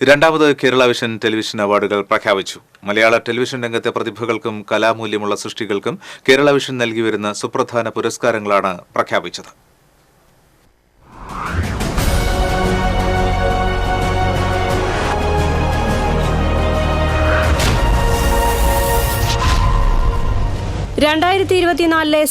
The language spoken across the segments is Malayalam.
രണ്ടാമത് കേരള വിഷൻ ടെലിവിഷൻ അവാർഡുകൾ പ്രഖ്യാപിച്ചു. മലയാള ടെലിവിഷൻ രംഗത്തെ പ്രതിഭകൾക്കും കലാമൂല്യമുള്ള സൃഷ്ടികൾക്കും കേരള വിഷൻ നൽകിവരുന്ന സുപ്രധാന പുരസ്കാരങ്ങളാണ് പ്രഖ്യാപിച്ചത്.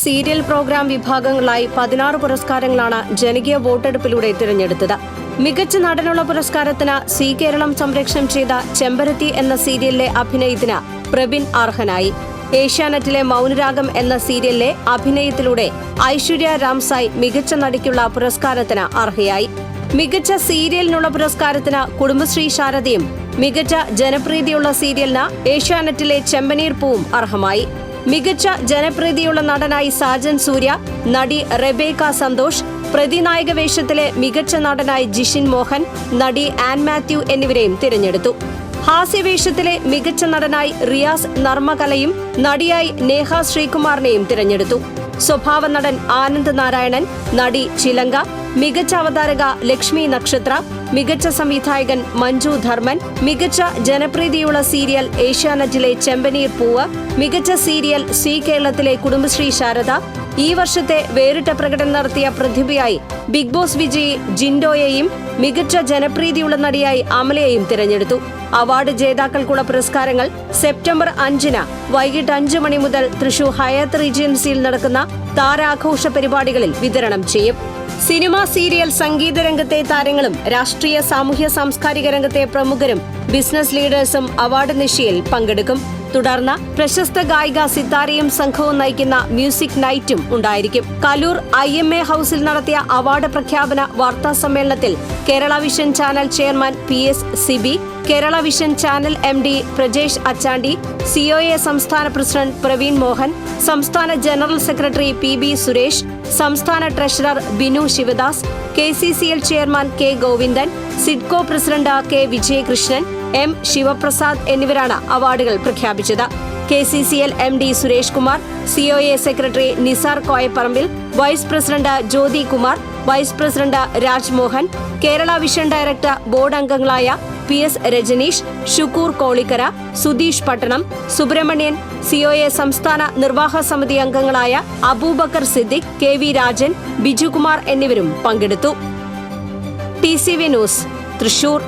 സീരിയൽ പ്രോഗ്രാം വിഭാഗങ്ങളായി 16 പുരസ്കാരങ്ങളാണ് ജനകീയ വോട്ടെടുപ്പിലൂടെ തിരഞ്ഞെടുത്തത്. മികച്ച നടനുള്ള പുരസ്കാരത്തിന് സി കേരളം സംപ്രേഷണം ചെയ്ത ചെമ്പരത്തി എന്ന സീരിയലിലെ അഭിനയത്തിന് പ്രബിൻ അർഹനായി. ഏഷ്യാനെറ്റിലെ മൗനരാഗം എന്ന സീരിയലിലെ അഭിനയത്തിലൂടെ ഐശ്വര്യ രാംസായ് മികച്ച നടിക്കുള്ള പുരസ്കാരത്തിന് അർഹയായി. മികച്ച സീരിയലിനുള്ള പുരസ്കാരത്തിന് കുടുംബശ്രീ ശാരദയും മികച്ച ജനപ്രീതിയുള്ള സീരിയലിന് ഏഷ്യാനെറ്റിലെ ചെമ്പനീർ പൂവും അർഹമായി. മികച്ച ജനപ്രീതിയുള്ള നടനായി സാജൻ സൂര്യ, നടി റെബേക്ക സന്തോഷ്, പ്രതിനായക വേഷത്തിലെ മികച്ച നടനായി ജിഷിൻ മോഹൻ, നടി ആൻ മാത്യു എന്നിവരെയും തിരഞ്ഞെടുത്തു. ഹാസ്യവേഷത്തിലെ മികച്ച നടനായി റിയാസ് നർമ്മകലയും നടിയായി നേഹ ശ്രീകുമാറിനെയും തിരഞ്ഞെടുത്തു. സ്വഭാവ നടൻ ആനന്ദ് നാരായണൻ, നടി ചിലങ്ക, മികച്ച അവതാരക ലക്ഷ്മി നക്ഷത്ര, മികച്ച സംവിധായകൻ മഞ്ജു ധർമ്മൻ, മികച്ച ജനപ്രീതിയുള്ള സീരിയൽ ഏഷ്യാനെറ്റിലെ ചെമ്പനീർ പൂവ്, മികച്ച സീരിയൽ സി കേരളത്തിലെ കുടുംബശ്രീ ശാരദ, ഈ വർഷത്തെ വേറിട്ട പ്രകടനം നടത്തിയ പ്രതിഭയായി ബിഗ് ബോസ് വിജയി ജിൻഡോയെയും മികച്ച ജനപ്രീതിയുള്ള നടിയായി അമലയെയും തിരഞ്ഞെടുത്തു. അവാർഡ് ജേതാക്കൾക്കുള്ള പുരസ്കാരങ്ങൾ സെപ്റ്റംബർ 5-ന് വൈകിട്ട് 5 മണി മുതൽ തൃശൂർ ഹയാത്ത് റീജൻസിയിൽ നടക്കുന്ന താരാഘോഷ പരിപാടികളിൽ വിതരണം ചെയ്യും. സിനിമ, സീരിയൽ, സംഗീത രംഗത്തെ താരങ്ങളും രാഷ്ട്രീയ, സാമൂഹ്യ, സാംസ്കാരിക രംഗത്തെ പ്രമുഖരും ബിസിനസ് ലീഡേഴ്സും അവാർഡ് നിശയിൽ പങ്കെടുക്കും. തുടർന്ന് പ്രശസ്ത ഗായിക സിത്താരയും സംഘവും നയിക്കുന്ന മ്യൂസിക് നൈറ്റും ഉണ്ടായിരിക്കും. കലൂർ IMA ഹൌസിൽ നടത്തിയ അവാർഡ് പ്രഖ്യാപന വാർത്താ സമ്മേളനത്തിൽ Kerala vision channel chairman PS Sibi, Kerala vision channel MD Prajesh Achandi, COA സംസ്ഥാന പ്രസിഡന്റ് പ്രവീൺ മോഹൻ, സംസ്ഥാന ജനറൽ സെക്രട്ടറി PB സുരേഷ്, സംസ്ഥാന treasurer Binu Sivadas, KCCL chairman K Govindan, SIDCO president K Vijayakrishnan, M Sivaprasad എന്നിവരാണ് അവാർഡുകൾ പ്രഖ്യാപിച്ചത്. KCCL MD Suresh Kumar, COA secretary Nisar Koyapparambil, vice president Jyothi Kumar, vice president Rajmohan, Kerala vision director board അംഗങ്ങളായ PS രജനീഷ്, ഷുക്കൂർ കോളിക്കര, സുധീഷ് പട്ടണം, സുബ്രഹ്മണ്യൻ, COA സംസ്ഥാന നിർവാഹക സമിതി അംഗങ്ങളായ അബൂബക്കർ സിദ്ദിഖ്, KV രാജൻ, ബിജുകുമാർ എന്നിവരും പങ്കെടുത്തു. TCV news, Thrissur.